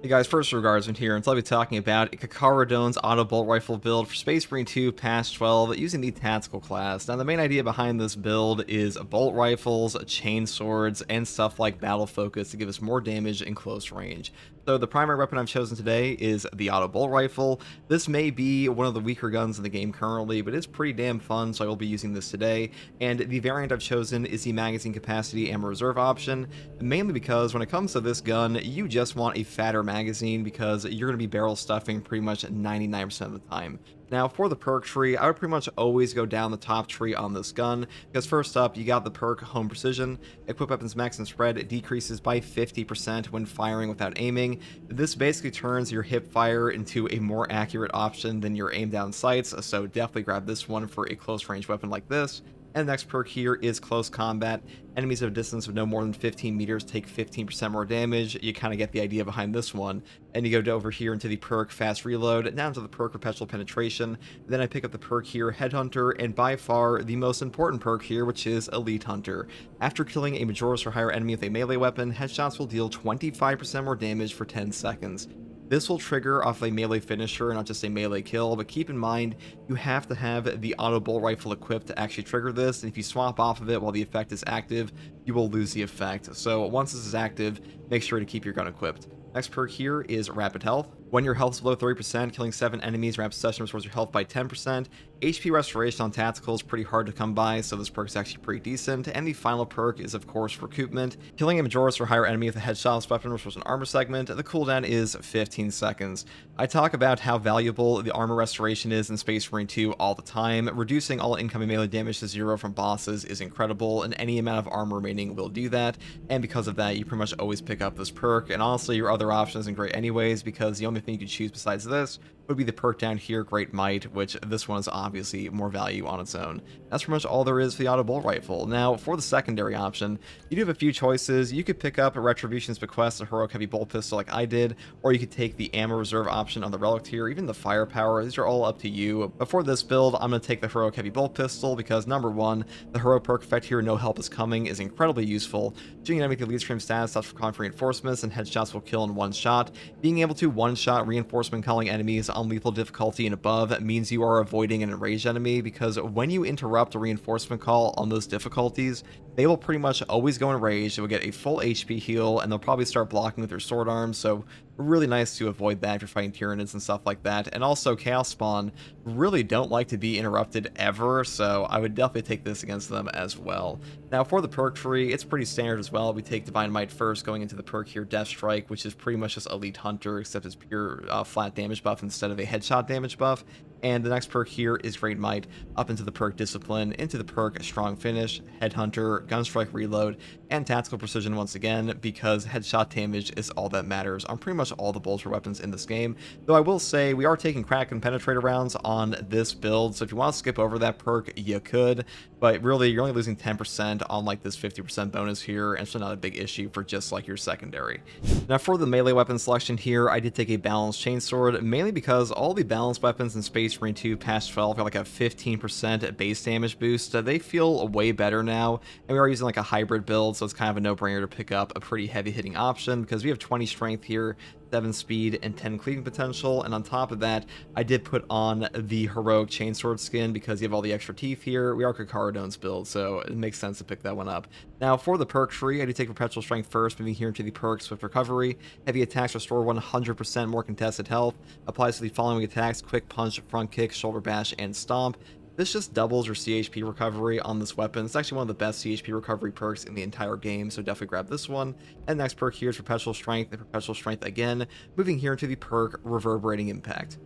Hey guys, first regardsman here, and so I'll be talking about Kakaradon's auto bolt rifle build for Space Marine 2 past 12 using the tactical class. Now the main idea behind this build is bolt rifles, chain swords, and stuff like battle focus to give us more damage in close range. So the primary weapon I've chosen today is the auto bolt rifle. This may be one of the weaker guns in the game currently, but it's pretty damn fun, so I will be using this today. And the variant I've chosen is the magazine capacity ammo reserve option, mainly because when it comes to this gun, you just want a fatter magazine because you're going to be barrel stuffing pretty much 99% of the time. Now for the perk tree, I would pretty much always go down the top tree on this gun, because first up, you got the perk Home Precision. Equip weapons max and spread decreases by 50% when firing without aiming. This basically turns your hip fire into a more accurate option than your aim down sights, so definitely grab this one for a close range weapon like this. And the next perk here is Close Combat. Enemies at a distance of no more than 15 meters take 15% more damage. You kind of get the idea behind this one. And you go over here into the perk Fast Reload, down to the perk Perpetual Penetration. Then I pick up the perk here Headhunter, and by far the most important perk here, which is Elite Hunter. After killing a Majoris or higher enemy with a melee weapon, headshots will deal 25% more damage for 10 seconds. This will trigger off a melee finisher, not just a melee kill, but keep in mind, you have to have the auto bolt rifle equipped to actually trigger this, and if you swap off of it while the effect is active, you will lose the effect. So once this is active, make sure to keep your gun equipped. Next perk here is Rapid Health. When your health is below 30%, killing 7 enemies rapid succession restores your health by 10%. HP restoration on tactical is pretty hard to come by, so this perk is actually pretty decent. And the final perk is, of course, Recoupment. Killing a Majoris or higher enemy with a headshot weapon restores an armor segment. The cooldown is 15 seconds. I talk about how valuable the armor restoration is in Space Marine 2 all the time. Reducing all incoming melee damage to 0 from bosses is incredible, and any amount of armor remaining will do that. And because of that, you pretty much always pick up this perk. And honestly, your other option isn't great anyways, because the only thing you could choose besides this would be the perk down here, Great Might, which this one is obviously more value on its own. That's pretty much all there is for the auto bolt rifle. Now, for the secondary option, you do have a few choices. You could pick up a Retribution's Bequest, a heroic heavy bolt pistol like I did, or you could take the ammo reserve option on the relic tier, even the firepower. These are all up to you. But for this build, I'm going to take the heroic heavy bolt pistol because number one, the heroic perk effect here, No Help Is Coming, is incredibly useful. Shooting an enemy with lead stream status stops for conflict reinforcements, and headshots will kill in one shot. Being able to one-shot reinforcement calling enemies on lethal difficulty and above means you are avoiding an enraged enemy, because when you interrupt a reinforcement call on those difficulties, they will pretty much always go enraged. They will get a full HP heal, and they'll probably start blocking with their sword arms, so really nice to avoid that if you're fighting Tyranids and stuff like that. And also, Chaos Spawn really don't like to be interrupted ever, so I would definitely take this against them as well. Now, for the perk tree, it's pretty standard as well. We take Divine Might first, going into the perk here, Death Strike, which is pretty much just Elite Hunter, except it's pure flat damage buff instead of a headshot damage buff. And the next perk here is Great Might, up into the perk Discipline, into the perk Strong Finish, Headhunter, Gunstrike Reload, and Tactical Precision once again, because headshot damage is all that matters on pretty much all the bolter weapons in this game. Though I will say, we are taking Kraken Penetrator rounds on this build, so if you want to skip over that perk, you could, but really, you're only losing 10% on like this 50% bonus here, and it's not a big issue for just like your secondary. Now for the melee weapon selection here, I did take a balanced chainsword, mainly because all the balanced weapons in Space Marine 2 past 12 got like a 15% base damage boost. They feel way better now, and we are using like a hybrid build, so it's kind of a no-brainer to pick up a pretty heavy hitting option, because we have 20 strength here, 7 speed, and 10 cleaving potential. And on top of that, I did put on the heroic chainsword skin because you have all the extra teeth here. We are Kakaradon's build, so it makes sense to pick that one up. Now for the perk tree, I do take Perpetual Strength first, moving here into the perk Swift Recovery. Heavy attacks restore 100% more contested health. Applies to the following attacks: Quick Punch, Front Kick, Shoulder Bash, and Stomp. This just doubles your CHP recovery on this weapon. It's actually one of the best CHP recovery perks in the entire game, so definitely grab this one. And next perk here is Perpetual Strength, and Perpetual Strength again, moving here into the perk Reverberating Impact.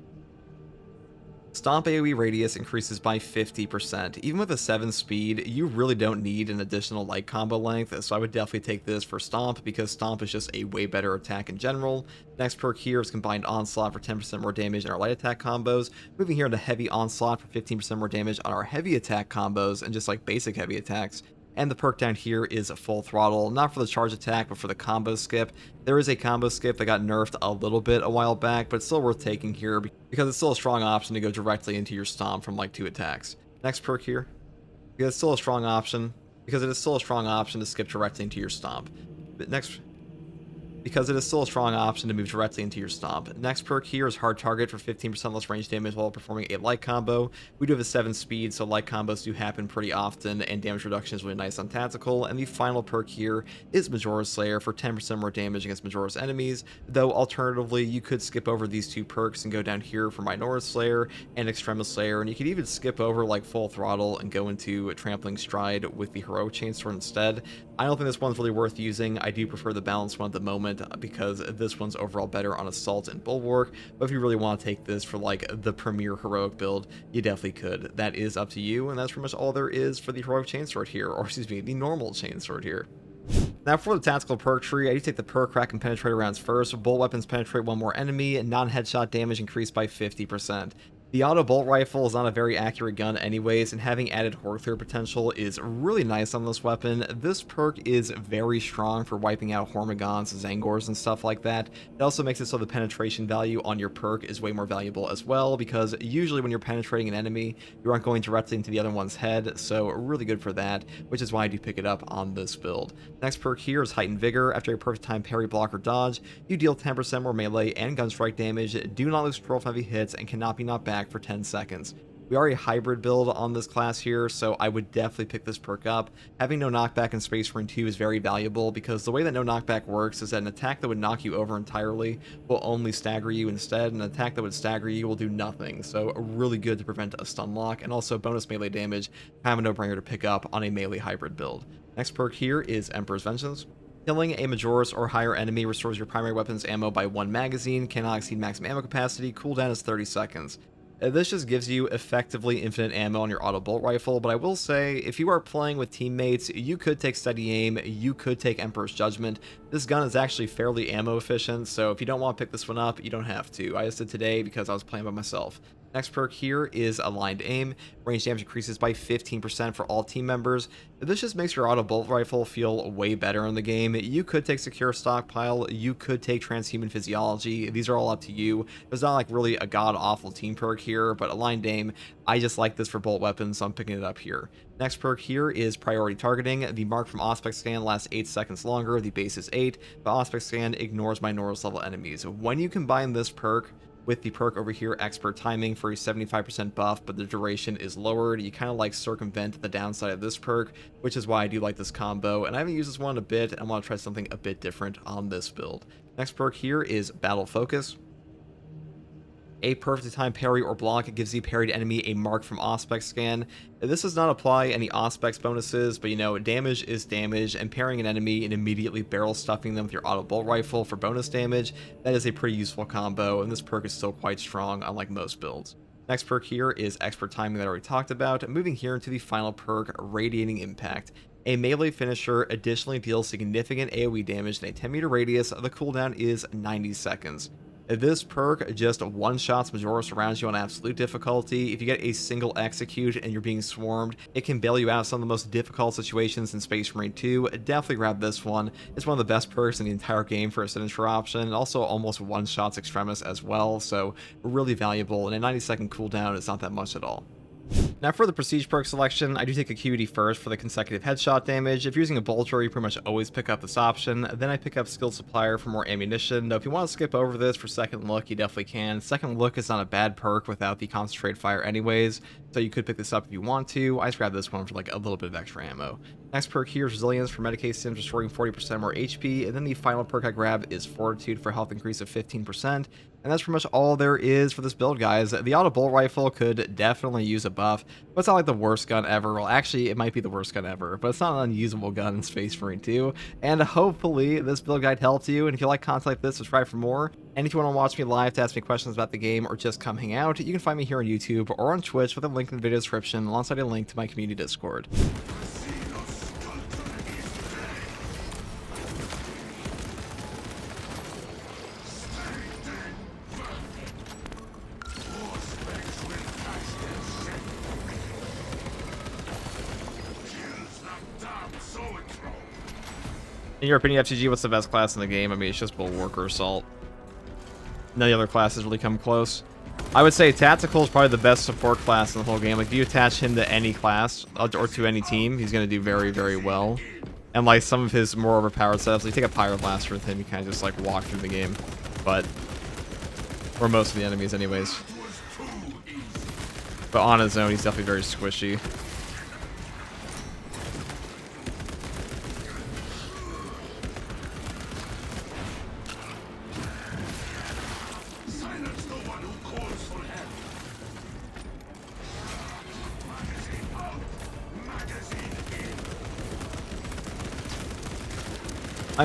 Stomp AoE radius increases by 50%. Even with a 7 speed, you really don't need an additional light combo length, so I would definitely take this for Stomp, because Stomp is just a way better attack in general. Next perk here is Combined Onslaught for 10% more damage in our light attack combos. Moving here into Heavy Onslaught for 15% more damage on our heavy attack combos, and just like basic heavy attacks. And the perk down here is Full Throttle, not for the charge attack, but for the combo skip. There is a combo skip that got nerfed a little bit a while back, but it's still worth taking here because it's still a strong option to go directly into your Stomp from like 2 attacks. Next perk here, because it's still a strong option, to skip directly into your Stomp. But next because it is still a strong option to move directly into your stomp. Next perk here is Hard Target for 15% less range damage while performing a light combo. We do have a 7 speed, so light combos do happen pretty often, and damage reduction is really nice on tactical. And the final perk here is Majora's Slayer for 10% more damage against Majora's enemies, though alternatively you could skip over these two perks and go down here for Minora's Slayer and Extremis Slayer, and you could even skip over like Full Throttle and go into Trampling Stride with the Heroic Chainsword instead. I don't think this one's really worth using. I do prefer the balanced one at the moment because this one's overall better on Assault and Bulwark, but if you really want to take this for like the premier heroic build, you definitely could. That is up to you, and that's pretty much all there is for the Heroic Chainsword here, or excuse me, the normal Chainsword here. Now for the tactical perk tree, I do take the Perk, Kraken, Penetrator rounds first. Bolt weapons penetrate one more enemy, and non-headshot damage increased by 50%. The auto bolt rifle is not a very accurate gun anyways, and having added horde clear potential is really nice on this weapon. This perk is very strong for wiping out Hormigons, Zangors, and stuff like that. It also makes it so the penetration value on your perk is way more valuable as well, because usually when you're penetrating an enemy, you aren't going directly into the other one's head, so really good for that, which is why I do pick it up on this build. Next perk here is Heightened Vigor. After a perfect time parry, block, or dodge, you deal 10% more melee and gun strike damage, do not lose control of heavy hits, and cannot be knocked back for 10 seconds. We are a hybrid build on this class here, so I would definitely pick this perk up. Having no knockback in Space Marine 2 is very valuable, because the way that no knockback works is that an attack that would knock you over entirely will only stagger you instead, and an attack that would stagger you will do nothing. So really good to prevent a stun lock, and also bonus melee damage, kind of a no-brainer to pick up on a melee hybrid build. Next perk here is Emperor's Vengeance. Killing a Majora's or higher enemy restores your primary weapon's ammo by 1 magazine, cannot exceed maximum ammo capacity, cooldown is 30 seconds. This just gives you effectively infinite ammo on your auto bolt rifle, but I will say, if you are playing with teammates, you could take steady aim, you could take Emperor's Judgment. This gun is actually fairly ammo efficient, so if you don't want to pick this one up, you don't have to. I just did today because I was playing by myself. Next perk here is Aligned Aim. Range damage increases by 15% for all team members. This just makes your auto bolt rifle feel way better in the game. You could take Secure Stockpile, you could take Transhuman Physiology. These are all up to you. There's not like really a god-awful team perk here, but Aligned Aim, I just like this for bolt weapons, so I'm picking it up here. Next perk here is Priority Targeting. The mark from Auspex Scan lasts 8 seconds longer. The base is 8, but Auspex Scan ignores Minora's level enemies. When you combine this perk with the perk over here, Expert Timing, for a 75% buff, but the duration is lowered, you kind of like circumvent the downside of this perk, which is why I do like this combo, and I haven't used this one in a bit, and I want to try something a bit different on this build. Next perk here is Battle Focus. A perfectly timed parry or block gives the parried enemy a mark from Auspex Scan. This does not apply any Auspex bonuses, but you know, damage is damage, and parrying an enemy and immediately barrel stuffing them with your auto bolt rifle for bonus damage, that is a pretty useful combo, and this perk is still quite strong unlike most builds. Next perk here is Expert Timing that I already talked about. Moving here into the final perk, Radiating Impact. A melee finisher additionally deals significant AoE damage in a 10-meter radius. The cooldown is 90 seconds. This perk just one-shots Majora surrounds you on absolute difficulty. If you get a single execute and you're being swarmed, it can bail you out of some of the most difficult situations in Space Marine 2. Definitely grab this one. It's one of the best perks in the entire game for a signature option, and also almost one-shots Extremis as well, so really valuable, and a 90-second cooldown is not that much at all. Now for the Prestige perk selection, I do take Acuity first for the consecutive headshot damage. If you're using a Bolter, you pretty much always pick up this option. Then I pick up Skilled Supplier for more ammunition. Now if you want to skip over this for Second Look, you definitely can. Second Look is not a bad perk without the Concentrated Fire anyways, so you could pick this up if you want to. I just grab this one for like a little bit of extra ammo. Next perk here is Resilience for Medicaid Sims, restoring 40% more HP, and then the final perk I grab is Fortitude for health increase of 15%. And that's pretty much all there is for this build, guys. The auto bolt rifle could definitely use a buff, but it's not like the worst gun ever. Well, actually, it might be the worst gun ever, but it's not an unusable gun in Space Marine 2. And hopefully, this build guide helped you. And if you like content like this, subscribe for more. And if you want to watch me live to ask me questions about the game or just come hang out, you can find me here on YouTube or on Twitch with a link in the video description, alongside a link to my community Discord. In your opinion, FCG, what's the best class in the game? I mean, it's just Bulwark or Assault. None of the other classes really come close. I would say Tactical is probably the best support class in the whole game. Like, if you attach him to any class or to any team, he's going to do very, very well. And like some of his more overpowered setups, like you take a Pyroblast with him, you kind of just like walk through the game. But, or most of the enemies anyways. But on his own, he's definitely very squishy.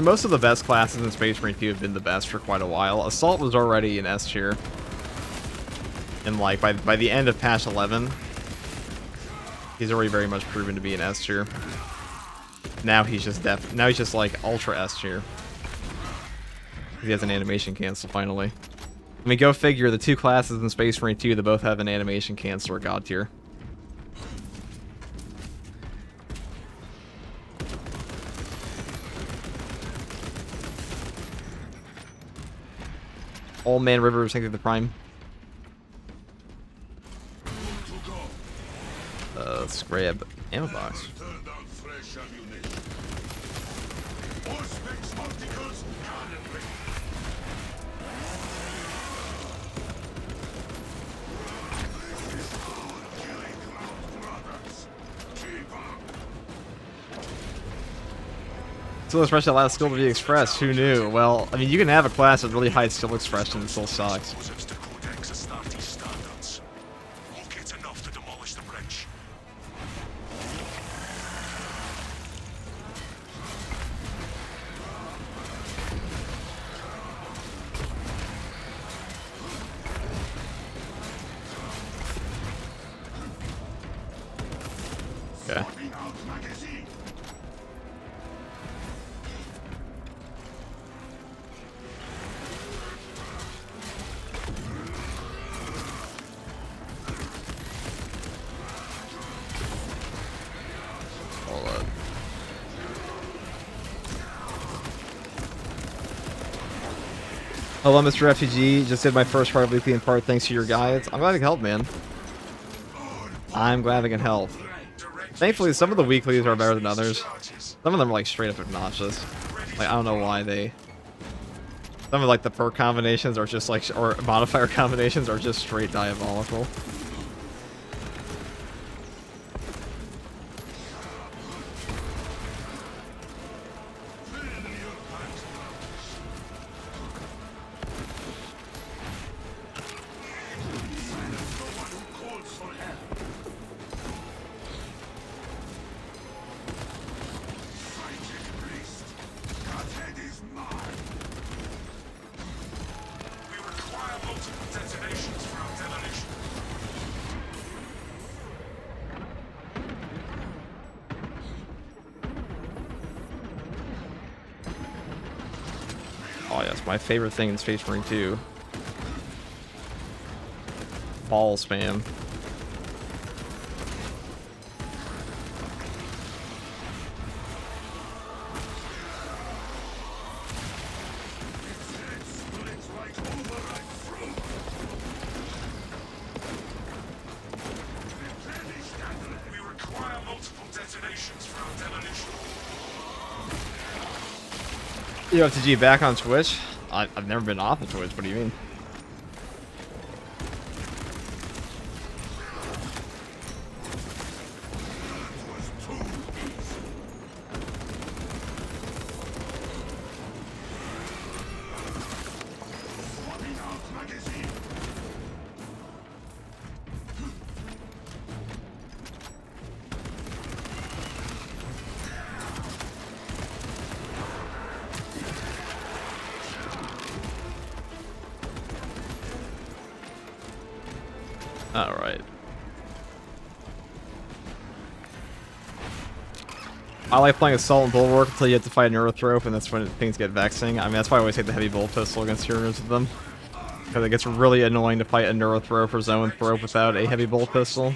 Most of the best classes in Space Marine 2 have been the best for quite a while. Assault was already in S tier. And like by the end of patch 11, he's already very much proven to be an S tier. Now he's just like ultra S tier. He has an animation cancel finally. I mean, go figure, the two classes in Space Marine 2 that both have an animation cancel are God tier. Old Man River was thinking the Prime. Let's grab ammo box. Skill expression allows skill to be expressed. Who knew? Well, I mean, you can have a class with really high skill expression and still sucks. Okay. Hello, Mr. Refugee. Just did my first part of weekly in part thanks to your guides. I'm glad I can help, man. I'm glad I can help. Thankfully, some of the weeklies are better than others. Some of them are like straight up obnoxious. Like, I don't know why they... Some of like the perk combinations are just like, or modifier combinations are just straight diabolical. Oh yes, my favorite thing in Space Marine 2. Ball spam. You have to G back on Twitch? I've never been off of Twitch, what do you mean? Alright. I like playing Assault and Bulwark until you have to fight an Neurothrope, and that's when things get vexing. I mean, that's why I always take the Heavy Bolt Pistol against heroes with them. Because it gets really annoying to fight a Neurothrope or Zone Thrope without a Heavy Bolt Pistol.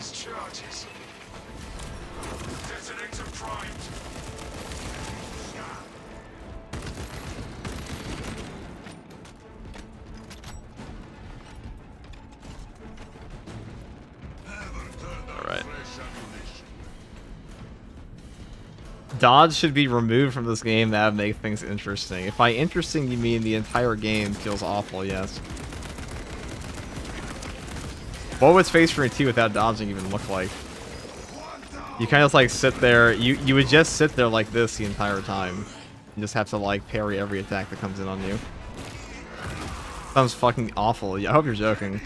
Dodge should be removed from this game. That would make things interesting. If by interesting you mean the entire game feels awful, yes. What would Space Marine 2 without dodging even look like? You kind of like sit there, you would just sit there like this the entire time. You just have to like parry every attack that comes in on you. Sounds fucking awful. I hope you're joking.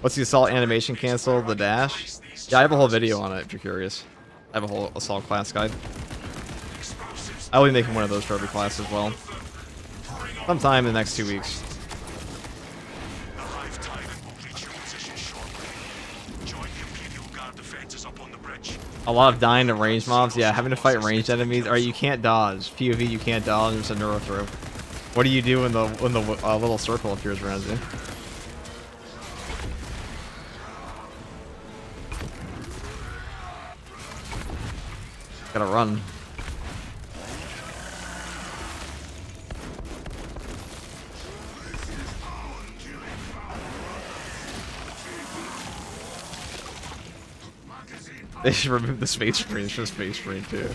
What's the assault animation cancel? The dash? Yeah, I have a whole video on it if you're curious. I have a whole assault class guide. I'll be making one of those for every class as well. Sometime in the next 2 weeks. A lot of dying to range mobs. Yeah, having to fight ranged enemies. Alright, you can't dodge. POV, you can't dodge. There's a neuro throw. What do you do when the little circle appears around you? Gotta run. They should remove the Space Marines from Space Marine 2.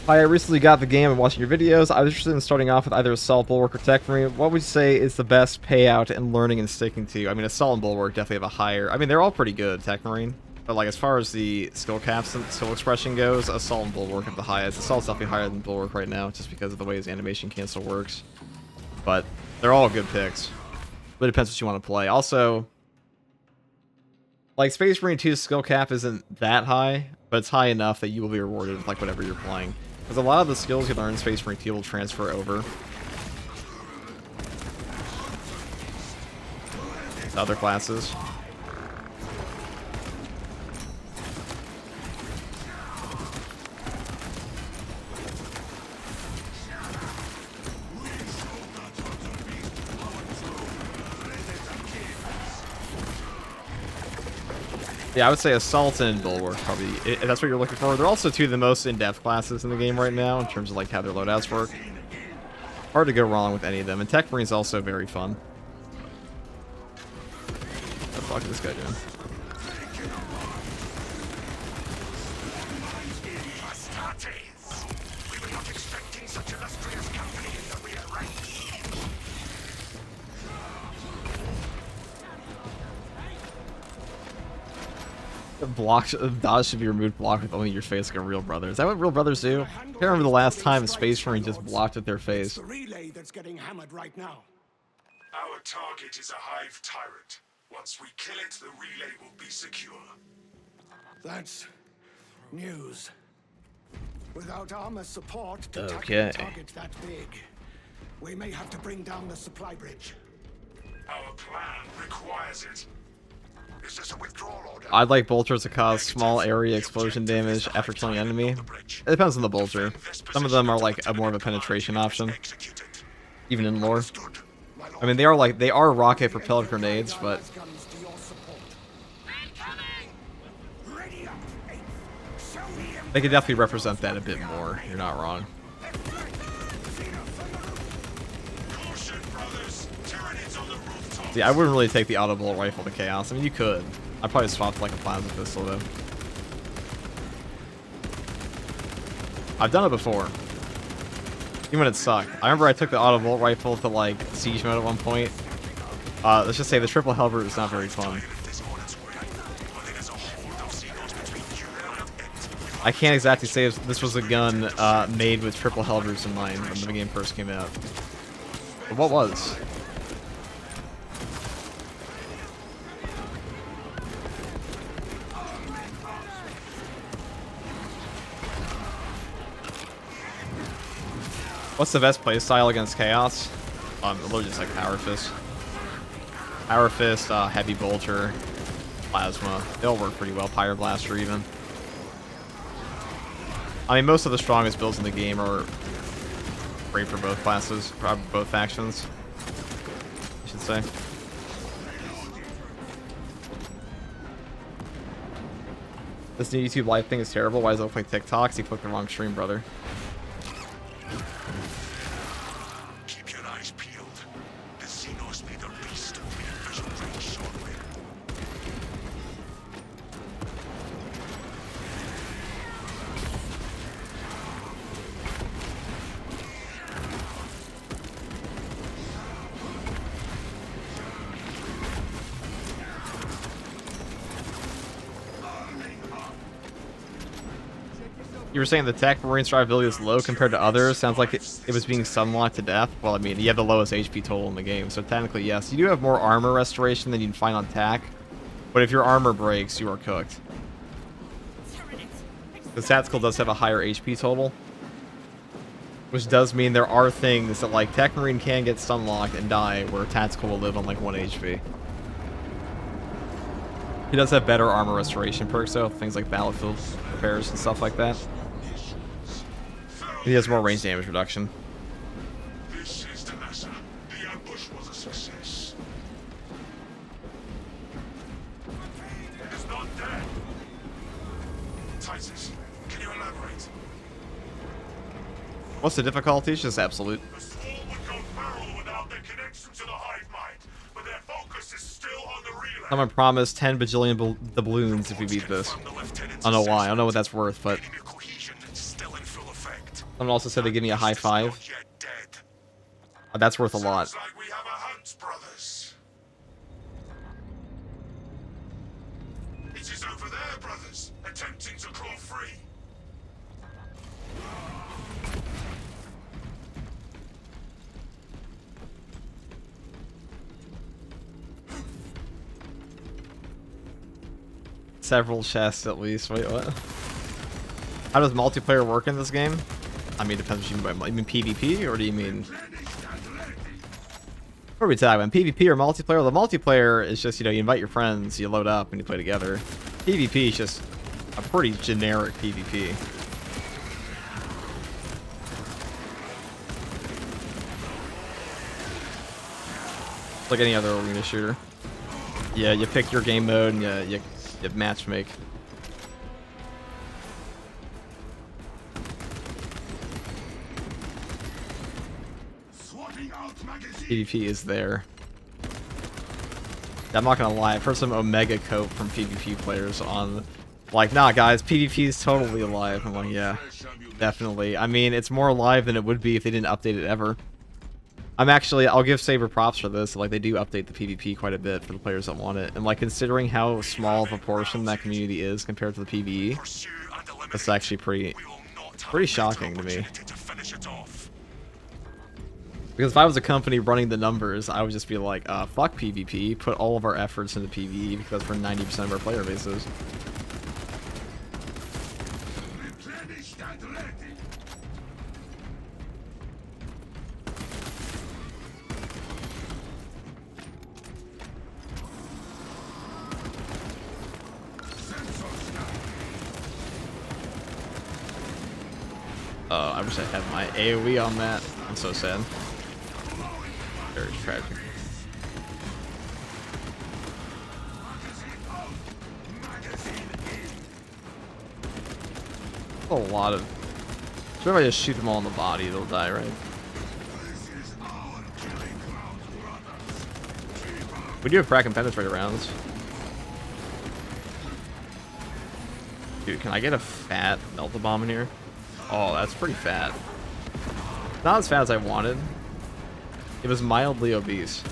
Hi, I recently got the game and watching your videos. I was interested in starting off with either Assault, Bulwark, or Tech Marine. What would you say is the best payout in learning and sticking to? I mean, Assault and Bulwark definitely have a higher... I mean, they're all pretty good, Tech Marine. But, like, as far as the skill caps and skill expression goes, Assault and Bulwark have the highest. Assault's definitely higher than Bulwark right now, just because of the way his animation cancel works. But they're all good picks. But it depends what you want to play. Also, like, Space Marine 2's skill cap isn't that high, but it's high enough that you will be rewarded with, like, whatever you're playing. Because a lot of the skills you learn in Space Marine 2 will transfer over to other classes. Yeah, I would say Assault and Bulwark probably, if that's what you're looking for. They're also two of the most in-depth classes in the game right now in terms of like how their loadouts work. Hard to go wrong with any of them. And Tech Marine's also very fun. What the fuck is this guy doing? Dodge should be removed, blocked with only your face like a Real Brother. Is that what Real Brothers do? I can't remember the last time a Space Marine just blocked with their face. The relay that's getting hammered right now. Our target is a hive tyrant. Once we kill it, the relay will be secure. That's news. Without armor support to tackle Okay. a target that big, we may have to bring down the supply bridge. Our plan requires it. Is this a withdrawal order? I'd like bolters to cause small area explosion damage after killing an enemy. It depends on the bolter. Some of them are like more of a penetration option, even in lore. I mean, they are rocket propelled grenades, but they could definitely represent that a bit more. You're not wrong. Yeah, I wouldn't really take the auto-bullet rifle to Chaos. I mean, you could. I'd probably swap like a plasma pistol, though. I've done it before. Even when it sucked. I remember I took the auto-bullet rifle to, like, siege mode at one point. Let's just say the triple halberd is not very fun. I can't exactly say if this was a gun made with triple halberds in mind when the game first came out. But what was? What's the best playstyle against Chaos? Literally just like Power Fist. Power Fist, Heavy Bolter, Plasma. They all work pretty well. Pyro Blaster even. I mean, most of the strongest builds in the game are great for both classes, for both factions, I should say. This new YouTube live thing is terrible. Why does it look like TikToks? You clicked the wrong stream, brother. Keep your eyes peeled. The Xenos made a beast will be in visual range shortly. You were saying the tech Marine survivability is low compared to others. Sounds like it was being sunlocked to death. Well, I mean, you have the lowest HP total in the game, so technically, yes. You do have more armor restoration than you can find on TAC, but if your armor breaks, you are cooked. The Tactical does have a higher HP total, which does mean there are things that, like, Tech Marine can get sunlocked and die, where Tactical will live on, like, 1 HP. He does have better armor restoration perks, though. Things like battlefield repairs and stuff like that. He has more range damage reduction. This is the Massa. The ambush was a success. It's not dead. Titus, can you elaborate? What's the difficulty? It's just absolute. The swarm would go feral without their connection to the hive mind, but their focus is still on the relay. Someone promised 10 bajillion doubloons if we beat this. I don't know why. I don't know what that's worth, but someone also said they give me a high five. That's worth a lot. Sounds like we have a hunt, brothers. It is over there, brothers, attempting to crawl free. Several chests at least. Wait, what? How does multiplayer work in this game? I mean, it depends what you mean by... You mean PvP, or do you mean... What are we talking about? PvP or multiplayer? The multiplayer is just, you know, you invite your friends, you load up, and you play together. PvP is just a pretty generic PvP. It's like any other arena shooter. Yeah, you pick your game mode, and you match make. PvP is there. I'm not gonna lie, I've heard some Omega cope from PvP players on, like, nah guys, PvP is totally alive. I'm like, yeah, definitely. I mean, it's more alive than it would be if they didn't update it ever. I'll give Saber props for this. Like, they do update the PvP quite a bit for the players that want it. And, like, considering how small of a portion that community is compared to the PvE, that's actually pretty shocking to me. Because if I was a company running the numbers, I would just be like, fuck PvP, put all of our efforts into PvE, because for 90% of our player bases. I wish I had my AoE on that. I'm so sad. Very tragic. A lot of... So if I just shoot them all in the body, they'll die, right? We do have Kraken Penetrator rounds. Dude, can I get a fat melt-a-bomb in here? Oh, that's pretty fat. Not as fat as I wanted. It was mildly obese.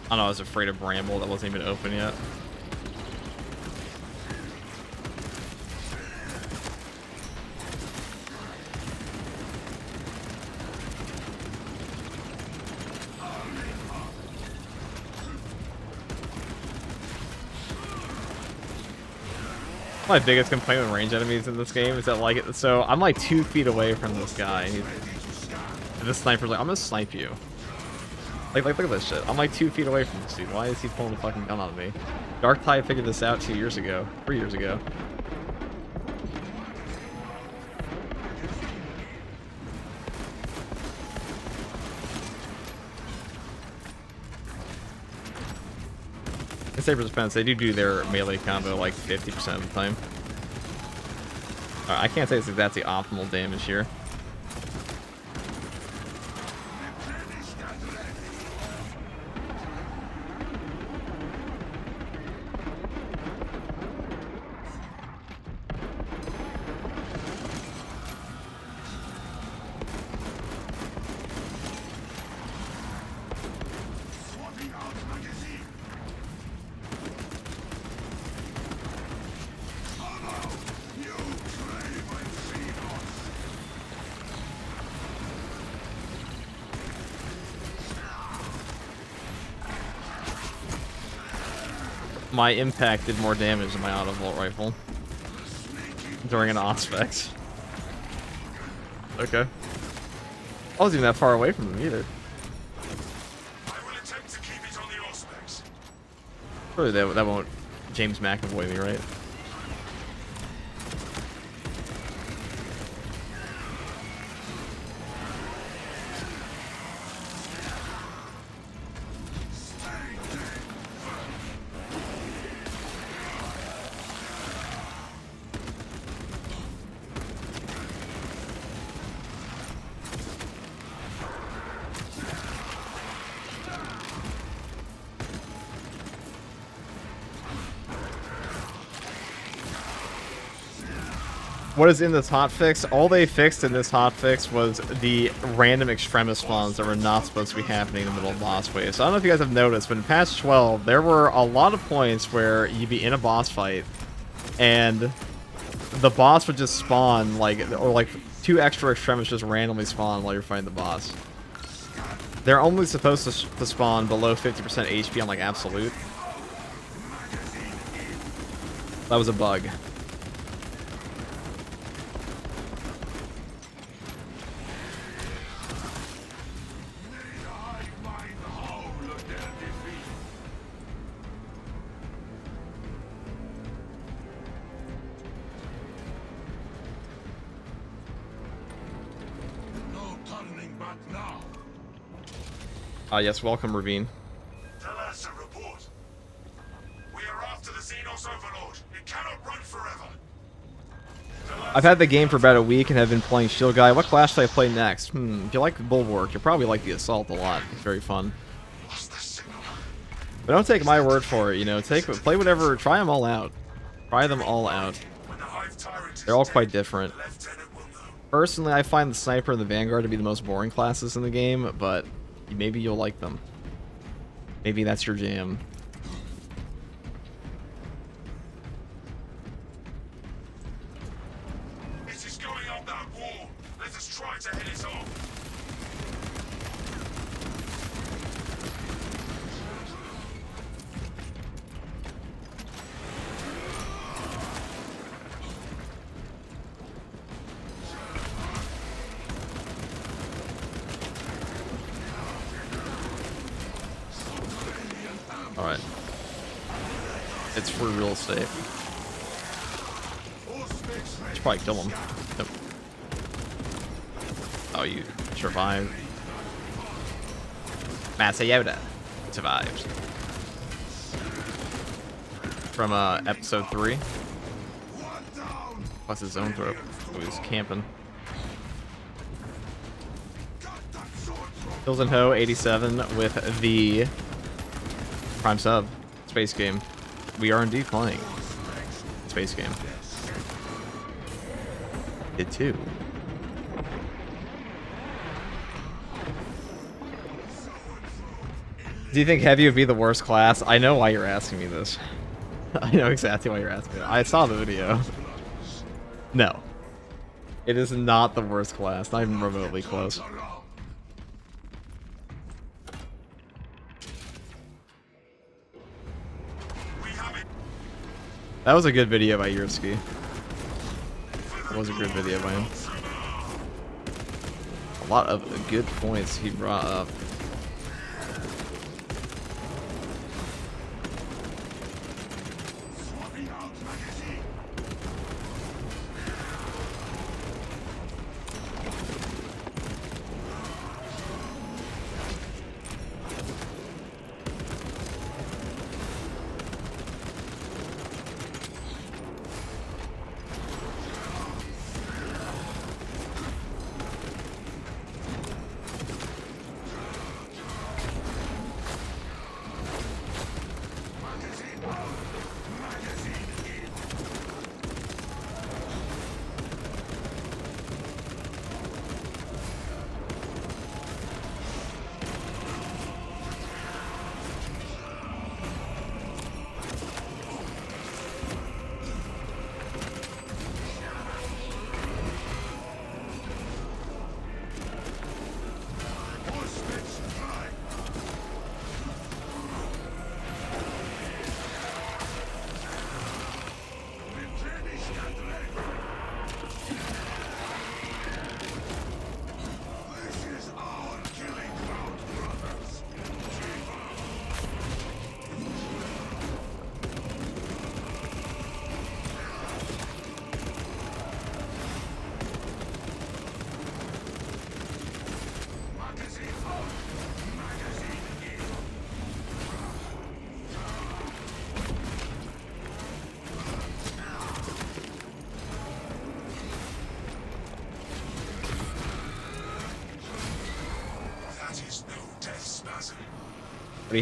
I don't know, I was afraid of Bramble that wasn't even open yet. My biggest complaint with range enemies in this game is that, like, so I'm like 2 feet away from this guy, and this sniper's like, I'm gonna snipe you. Like, look at this shit. I'm like 2 feet away from this dude. Why is he pulling a fucking gun on me? Dark Tide figured this out 2 years ago, 3 years ago. In Saber's defense, they do their melee combo like 50% of the time. I can't say that's the optimal damage here. My impact did more damage than my auto bolt rifle during an Auspex. Okay. I wasn't even that far away from them either. I will attempt to keep it on the Auspex. Surely that won't James McAvoy me, right? What is in this hotfix? All they fixed in this hotfix was the random extremis spawns that were not supposed to be happening in the middle of boss waves. So I don't know if you guys have noticed, but in patch 12, there were a lot of points where you'd be in a boss fight, and the boss would just spawn, or like 2 extra extremis just randomly spawn while you're fighting the boss. They're only supposed to spawn below 50% HP on like absolute. That was a bug. Yes, welcome, Ravine. Tell report. We are after the Xenos Overlord. It cannot run forever. I've had the game for about a week and have been playing Shield Guy. What class should I play next? If you like the Bulwark, you'll probably like the Assault a lot. It's very fun. But don't take my word for it, you know. Play whatever, try them all out. Try them all out. They're all quite different. Personally, I find the Sniper and the Vanguard to be the most boring classes in the game, but maybe you'll like them. Maybe that's your jam. It is going up that wall. Let us try to head it off. Alright. It's free real estate. Should probably kill him. Nope. Oh, you survived. Matsuyoda survived. From episode 3. What's his zone throw? Oh, he's camping. Hills and Ho 87 with the Prime sub. Space game. We are indeed playing. Space game. It too. Do you think Heavy would be the worst class? I know why you're asking me this. I know exactly why you're asking me. I saw the video. No. It is not the worst class. Not even remotely close. That was a good video by Yursky. That was a good video by him. A lot of good points he brought up.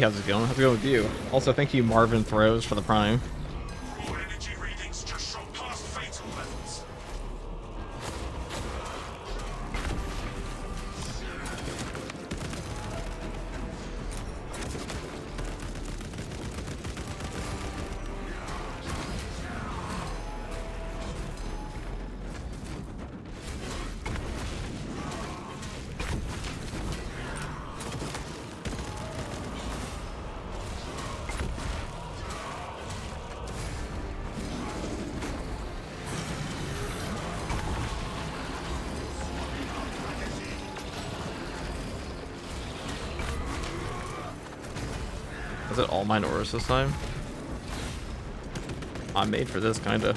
How's it going? How's it going with you? Also, thank you, Marvin Throws, for the Prime. Your energy readings just shot past fatal levels. Is it all Minotaurs this time? I'm made for this, kinda.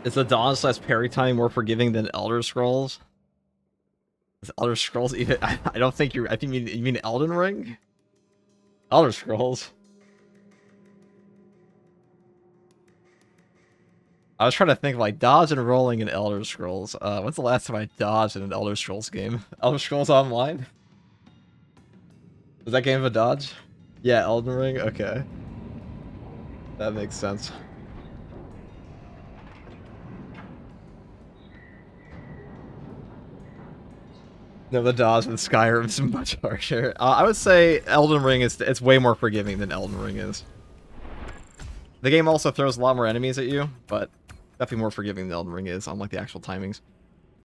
Is the dodge slash parry time more forgiving than Elder Scrolls? Is Elder Scrolls even? I don't think you're. I think you mean Elden Ring? Elder Scrolls. I was trying to think like dodge and rolling in Elder Scrolls. When's the last time I dodged in an Elder Scrolls game? Elder Scrolls Online? Was that game of a dodge? Yeah, Elden Ring? Okay. That makes sense. No, the dodge with Skyrim is much harsher. I would say Elden Ring it's way more forgiving than Elden Ring is. The game also throws a lot more enemies at you, but definitely more forgiving than Elden Ring is on like the actual timings.